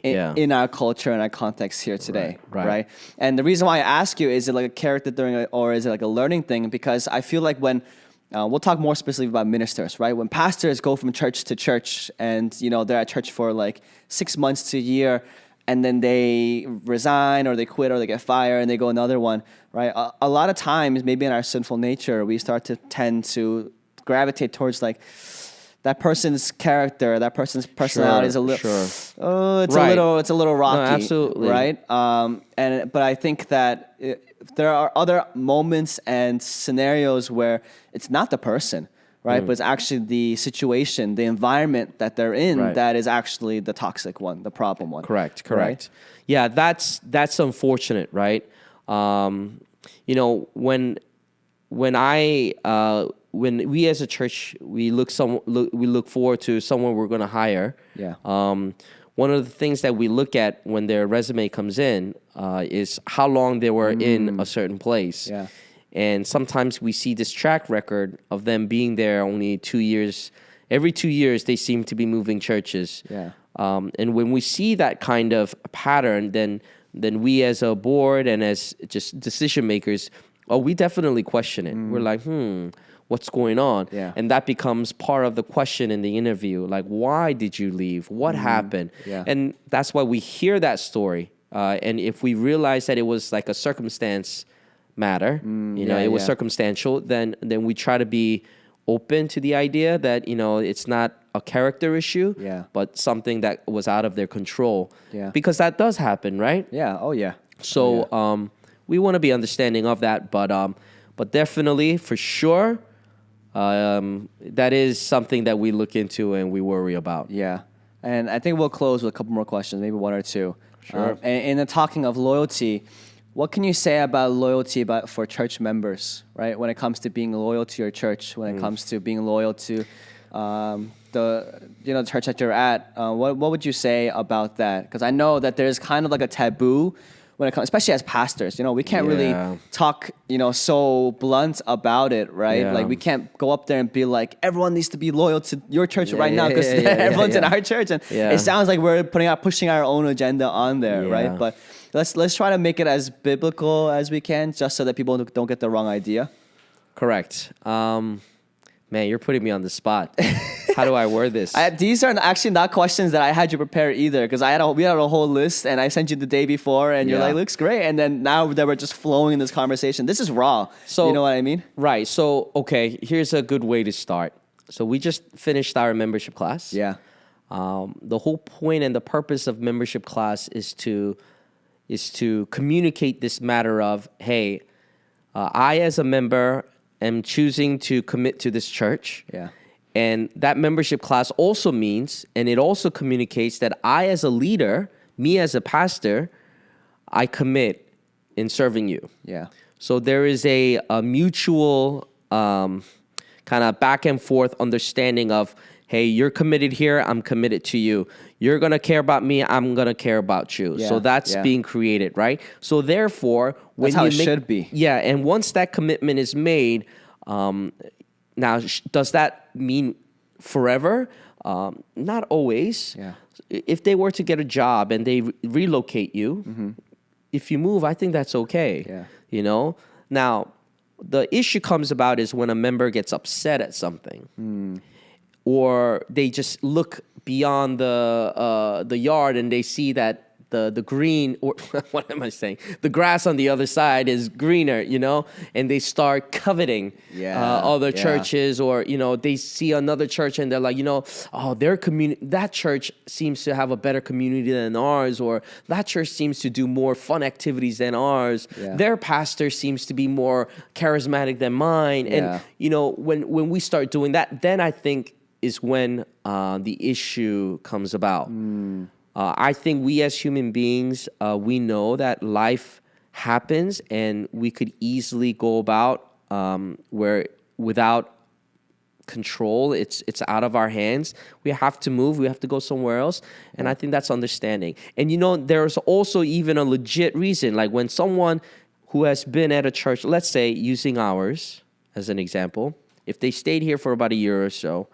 in our culture and our context here today, right? And the reason why I ask you, is it like a character thing or is it like a learning thing? Because I feel like when we'll talk more specifically about ministers, right? When pastors go from church to church and, they're at church for like 6 months to a year, and then they resign or they quit or they get fired and they go another one, right? A lot of times, maybe in our sinful nature, we start to tend to gravitate towards like that person's character, that person's personality is a little, it's a little rocky, no, absolutely, right? But I think that there are other moments and scenarios where it's not the person, right? But it's actually the situation, the environment that they're in that is actually the toxic one, the problem one. Correct. Right? Yeah, that's unfortunate, right? When we as a church we look forward to someone we're going to hire. Yeah. One of the things that we look at when their resume comes in is how long they were in a certain place. Yeah. And sometimes we see this track record of them being there only 2 years. Every 2 years, they seem to be moving churches. Yeah. And when we see that kind of pattern, then we as a board and as just decision makers, we definitely question it. We're like, what's going on? Yeah. And that becomes part of the question in the interview. Like, why did you leave? What happened? Yeah. And that's why we hear that story. And if we realize that it was like a circumstance matter, it was circumstantial, then we try to be open to the idea that, it's not a character issue, but something that was out of their control. Yeah. Because that does happen, right? Yeah. Oh, yeah. So we want to be understanding of that, but definitely, for sure, that is something that we look into and we worry about. Yeah. And I think we'll close with a couple more questions, maybe one or two. Sure. And in the talking of loyalty, what can you say about loyalty for church members, right? When it comes to being loyal to your church, when it comes to being loyal to the church that you're at, what would you say about that? Because I know that there's kind of like a taboo when it comes, especially as pastors. We can't really talk, so blunt about it, right? Yeah. Like we can't go up there and be like, everyone needs to be loyal to your church right now because everyone's in our church, and it sounds like we're pushing our own agenda on there, right? But let's try to make it as biblical as we can, just so that people don't get the wrong idea. Correct. Man, you're putting me on the spot. How do I word this? These are actually not questions that I had you prepare either, because we had a whole list, and I sent you the day before, and you're like, looks great. And then now that we're just flowing in this conversation, this is raw. So, you know what I mean? Right. So, okay, here's a good way to start. So we just finished our membership class. Yeah. The whole point and the purpose of membership class is to communicate this matter of, hey, I as a member am choosing to commit to this church. Yeah. And that membership class also means, and it also communicates that I as a leader, me as a pastor, I commit in serving you. Yeah. So there is a mutual kind of back and forth understanding of, hey, you're committed here, I'm committed to you. You're going to care about me, I'm going to care about you. Yeah, so that's being created, right? So therefore, when that's how it should be. Yeah, and once that commitment is made, now, does that mean forever? Not always. Yeah. If they were to get a job and they relocate you, if you move, I think that's okay. Yeah. Now, the issue comes about is when a member gets upset at something, or they just look beyond the yard and they see that the green, or what am I saying? The grass on the other side is greener, and they start coveting other churches, or, they see another church and they're like, their community, that church seems to have a better community than ours, or that church seems to do more fun activities than ours. Yeah. Their pastor seems to be more charismatic than mine. Yeah. And, when we start doing that, then I think is when the issue comes about. I think we as human beings, we know that life happens and we could easily go about where without control, it's out of our hands. We have to move. We have to go somewhere else. And I think that's understanding. And, there's also even a legit reason, like when someone who has been at a church, let's say using ours as an example, if they stayed here for about a year or so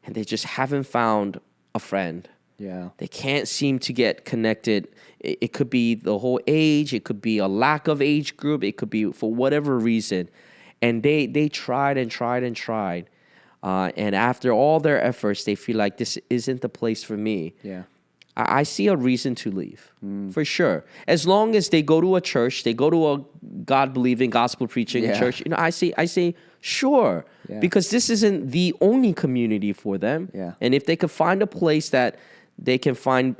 and they just haven't found a friend, they can't seem to get connected. It could be the whole age. It could be a lack of age group. It could be for whatever reason. And they tried and tried and tried. And after all their efforts, they feel like this isn't the place for me. Yeah. I see a reason to leave, for sure. As long as they go to a church, they go to a God-believing, gospel-preaching church, I say, sure, because this isn't the only community for them. Yeah. And if they could find a place that they can find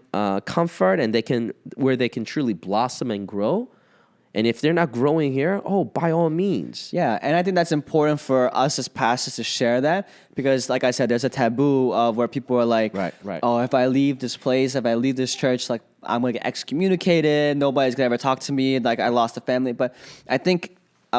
comfort and where they can truly blossom and grow, and if they're not growing here, by all means. Yeah, and I think that's important for us as pastors to share that because, like I said, there's a taboo of where people are like, Right. oh, if I leave this place, if I leave this church, like I'm going to get excommunicated. Nobody's going to ever talk to me. Like I lost a family. But I think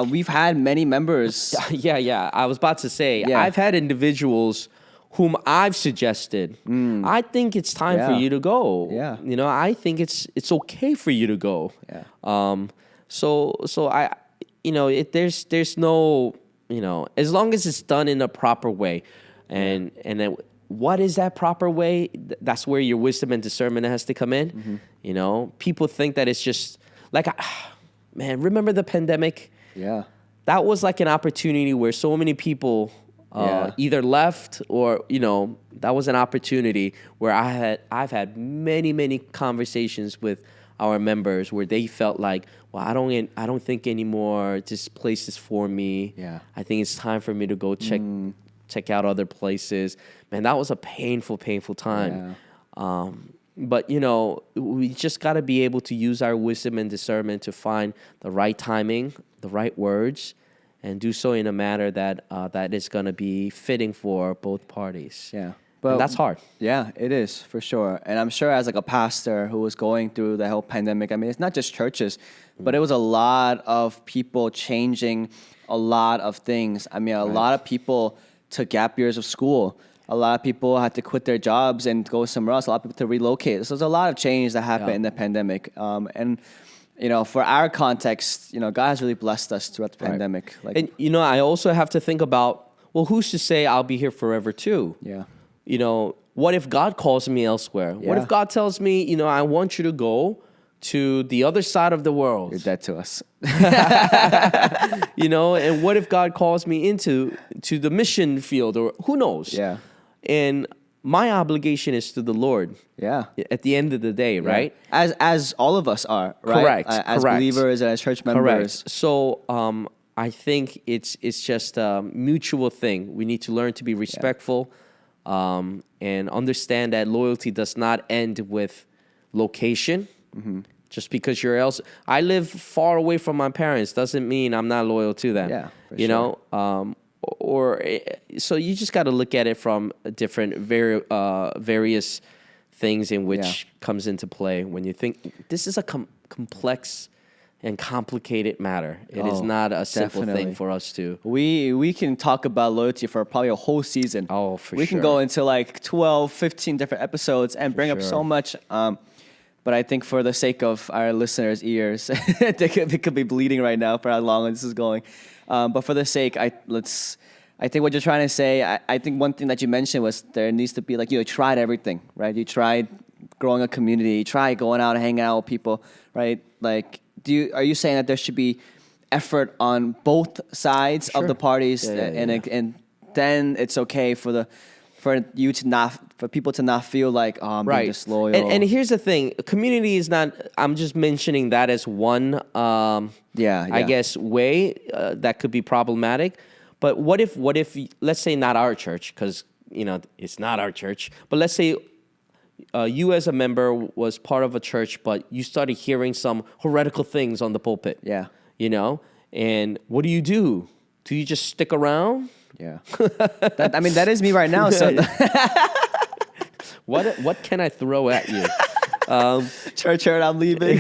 we've had many members. Yeah. I was about to say, I've had individuals whom I've suggested, I think it's time for you to go. Yeah. I think it's okay for you to go. Yeah. So I, there's no, as long as it's done in a proper way, and then what is that proper way? That's where your wisdom and discernment has to come in. People think that it's just like, man, remember the pandemic? Yeah. That was like an opportunity where so many people either left or, that was an opportunity where I've had many conversations with our members where they felt like, well, I don't think anymore this place is for me. Yeah. I think it's time for me to go check out other places. Man, that was a painful time. Yeah. But, we just got to be able to use our wisdom and discernment to find the right timing, the right words, and do so in a manner that is going to be fitting for both parties. Yeah. But that's hard. Yeah, it is for sure. And I'm sure as like a pastor who was going through the whole pandemic, I mean, it's not just churches, but it was a lot of people changing a lot of things. I mean, a lot of people took gap years of school. A lot of people had to quit their jobs and go somewhere else. A lot of people to relocate. So there's a lot of change that happened in the pandemic. And for our context, God has really blessed us throughout the pandemic. Like, and, I also have to think about, well, who's to say I'll be here forever too? Yeah. What if God calls me elsewhere? Yeah. What if God tells me, I want you to go to the other side of the world? You're dead to us. And what if God calls me into the mission field or who knows? Yeah. And my obligation is to the Lord. Yeah. At the end of the day, right? As all of us are, right? Correct. As believers and as church members. Correct. So I think it's just a mutual thing. We need to learn to be respectful. And understand that loyalty does not end with location. Mm-hmm. Just because you're else, I live far away from my parents doesn't mean I'm not loyal to them. Yeah, for sure. So you just got to look at it from different various things in which comes into play when you think this is a complex and complicated matter. It is not a simple thing for us to. We can talk about loyalty for probably a whole season. Oh, for sure. We can go into like 12, 15 different episodes and bring up so much. But I think for the sake of our listeners' ears, they could be bleeding right now for how long this is going. But for the sake, I think what you're trying to say, I think one thing that you mentioned was there needs to be like, you tried everything, right? You tried growing a community, you tried going out and hanging out with people, right? Like, are you saying that there should be effort on both sides of the parties, and then it's okay for people to not feel like, oh, I'm being disloyal. And here's the thing: community is not. I'm just mentioning that as one, I guess, way that could be problematic. But what if let's say not our church, because it's not our church, but let's say. You as a member was part of a church, but you started hearing some heretical things on the pulpit. Yeah. And what do? Do you just stick around? Yeah. That is me right now. So what can I throw at you? Church hurt, I'm leaving.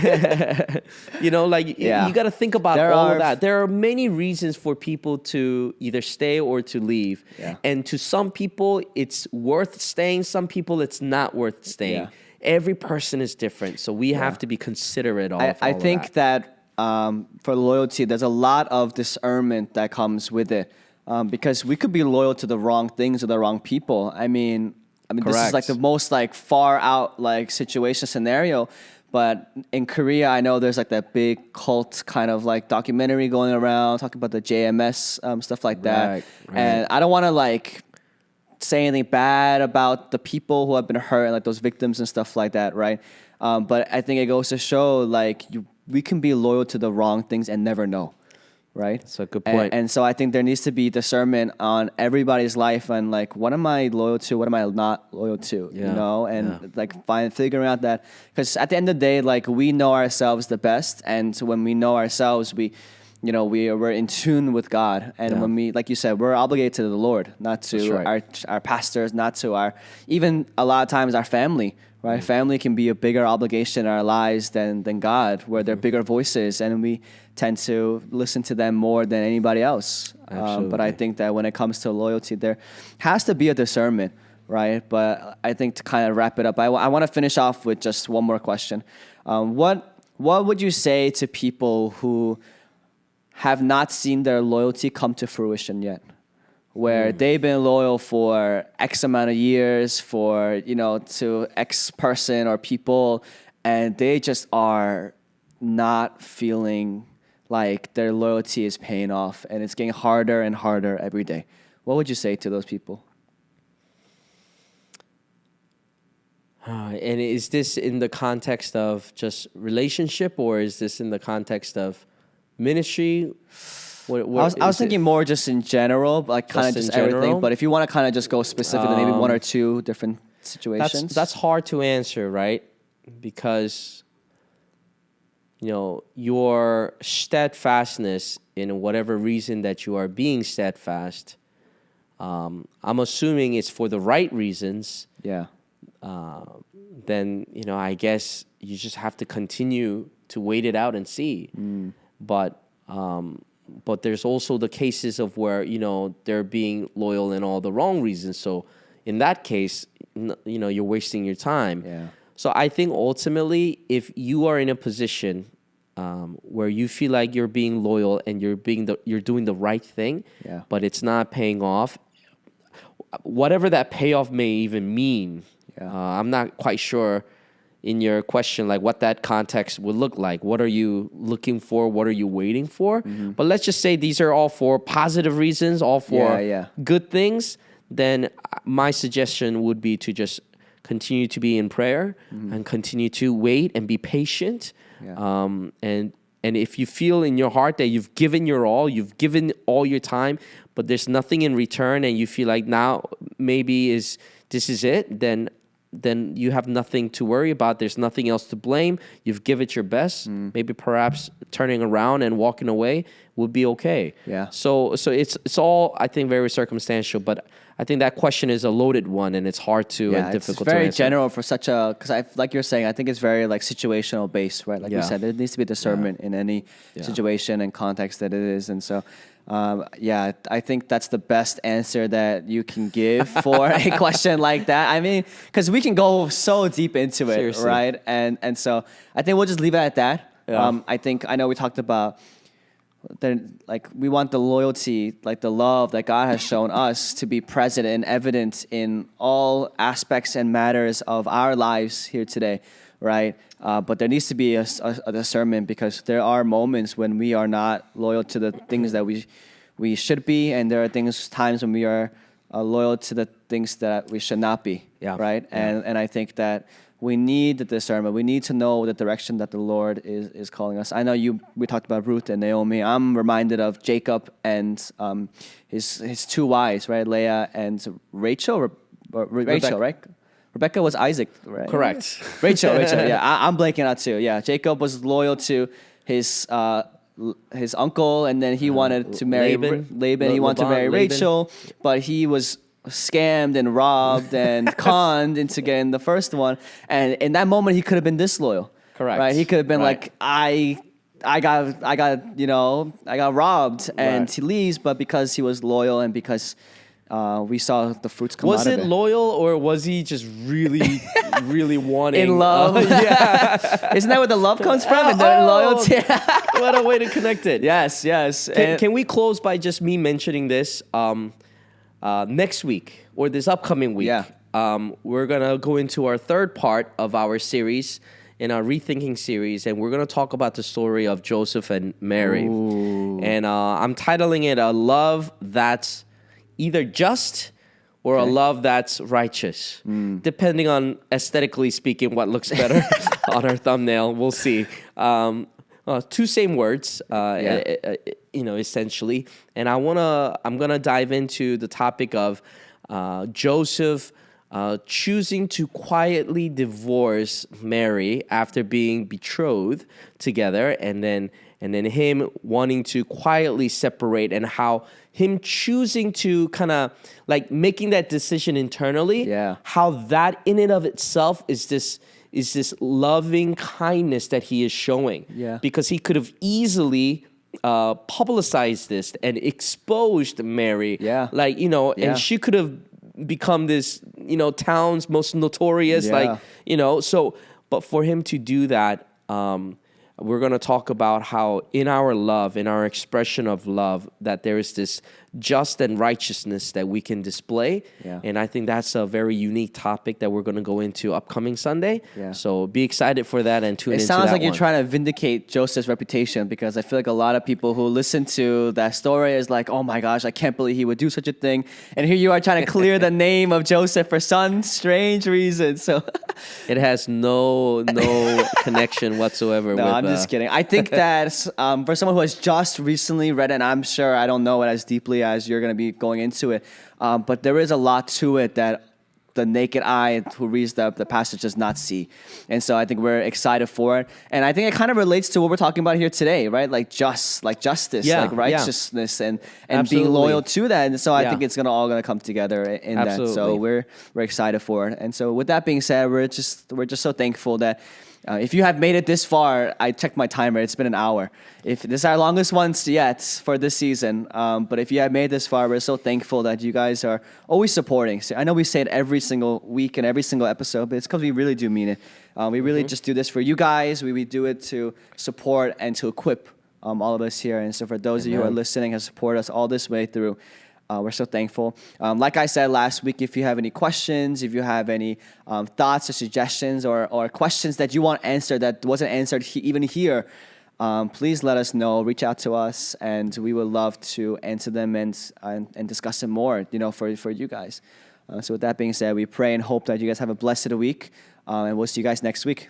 You got to think about all of that. There are many reasons for people to either stay or to leave. Yeah. And to some people, it's worth staying. Some people, it's not worth staying. Yeah. Every person is different. So we have to be considerate of all I think that for loyalty, there's a lot of discernment that comes with it. Because we could be loyal to the wrong things or the wrong people. I mean, this is like the most like far out like situation scenario, But in Korea, I know there's like that big cult kind of like documentary going around talking about the JMS stuff like that. Right. And I don't want to like say anything bad about the people who have been hurt and like those victims and stuff like that, right? But I think it goes to show like we can be loyal to the wrong things and never know. Right? That's a good point. And so I think there needs to be discernment on everybody's life and like, what am I loyal to? What am I not loyal to? You know, and like figuring out that, because at the end of the day, like we know ourselves the best. And so when we know ourselves, we're in tune with God. And when we, like you said, we're obligated to the Lord, not to our pastors, not to even a lot of times our family. Right, family can be a bigger obligation in our lives than God, where they're bigger voices, and we tend to listen to them more than anybody else. But I think that when it comes to loyalty, there has to be a discernment, right? But I think to kind of wrap it up, I want to finish off with just one more question. What would you say to people who have not seen their loyalty come to fruition yet? Where they've been loyal for X amount of years to X person or people, and they just are not feeling like their loyalty is paying off, and it's getting harder and harder every day. What would you say to those people? And is this in the context of just relationship, or is this in the context of ministry? I was thinking more just in general, like kind of just everything. But if you want to kind of just go specifically, maybe one or two different situations. That's hard to answer, right? Because your steadfastness in whatever reason that you are being steadfast, I'm assuming it's for the right reasons. Yeah. Then I guess you just have to continue to wait it out and see. But there's also the cases of where, they're being loyal in all the wrong reasons. So in that case, you're wasting your time. Yeah. So I think ultimately, if you are in a position where you feel like you're being loyal and you're doing the right thing, but it's not paying off, whatever that payoff may even mean, I'm not quite sure in your question, like what that context would look like. What are you looking for? What are you waiting for? But let's just say these are all for positive reasons, all for good things. Then my suggestion would be to just continue to be in prayer and continue to wait and be patient. And if you feel in your heart that you've given your all, you've given all your time, but there's nothing in return, and you feel like now maybe this is it, then you have nothing to worry about. There's nothing else to blame. You've given it your best. Maybe perhaps turning around and walking away would be okay. Yeah. So it's all, I think, very circumstantial, but I think that question is a loaded one, and it's hard to and difficult to answer. It's very general for such a, because like you're saying, I think it's very like situational based, right? Like you said, there needs to be discernment in any situation and context that it is. And so, I think that's the best answer that you can give for a question like that. I mean, because we can go so deep into it, Seriously. right? And so I think we'll just leave it at that. I know we talked about we want the loyalty, like the love that God has shown us to be present and evident in all aspects and matters of our lives here today, right? But there needs to be a discernment, because there are moments when we are not loyal to the things that we should be, and there are times when we are loyal to the things that we should not be, right? And I think that we need the discernment. We need to know the direction that the Lord is calling us. I know we talked about Ruth and Naomi. I'm reminded of Jacob and his two wives, right? Leah and Rachel, Rachel, right? Rebecca was Isaac, right? Correct. Rachel. Yeah, I'm blanking out too. Yeah, Jacob was loyal to his uncle, and then he wanted to marry Laban. He wanted to marry Rachel, but he was scammed and robbed and conned into getting the first one. And in that moment, he could have been disloyal. Correct. Right? He could have been like, I got robbed, and he leaves. But because he was loyal and because we saw the fruits come out of it. Was it loyal, or was he just really, really wanting? In love? Isn't that where the love comes from? And the loyalty? What a way to connect it. Yes. Can we close by just me mentioning this? Next week, or this upcoming week, we're going to go into our third part of our series. in our Rethinking series, and we're going to talk about the story of Joseph and Mary. Ooh. And I'm titling it A Love That's Either Just or A Love That's Righteous. Depending on, aesthetically speaking, what looks better on our thumbnail. We'll see. Two same words, essentially. And I'm gonna dive into the topic of Joseph choosing to quietly divorce Mary after being betrothed together, and then him wanting to quietly separate, and how him choosing to kind of like making that decision internally. Yeah. How that in and of itself is this loving kindness that he is showing. Yeah. Because he could have easily publicized this and exposed Mary. Yeah. Like, and she could have become this, town's most notorious, but for him to do that, we're going to talk about how in our love, in our expression of love, that there is this just and righteousness that we can display. Yeah. And I think that's a very unique topic that we're going to go into upcoming Sunday. Yeah. So be excited for that and tune into that. It sounds like you're one. trying to vindicate Joseph's reputation, because I feel like a lot of people who listen to that story is like, oh my gosh, I can't believe he would do such a thing. And here you are trying to clear the name of Joseph for some strange reason. So it has no connection whatsoever. No, I'm just kidding. I think that for someone who has just recently read it, and I'm sure I don't know it as deeply as you're going to be going into it, but there is a lot to it that the naked eye who reads the passage does not see. And so I think we're excited for it. And I think it kind of relates to what we're talking about here today, right? Like justice, like righteousness, and being loyal to that. And so I think it's all gonna come together in that. So we're excited for it. And so with that being said, we're just so thankful that if you have made it this far, I checked my timer. It's been an hour. If this is our longest ones yet for this season, but if you have made this far, we're so thankful that you guys are always supporting. So I know we say it every single week and every single episode, but it's because we really do mean it. We really just do this for you guys. We do it to support and to equip all of us here. And so for those of you who are listening and support us all this way through, we're so thankful. Like I said last week, if you have any questions, if you have any thoughts or suggestions or questions that you want answered that wasn't answered even here, please let us know. Reach out to us, and we would love to answer them and discuss them more, for you guys. So with that being said, we pray and hope that you guys have a blessed week, and we'll see you guys next week.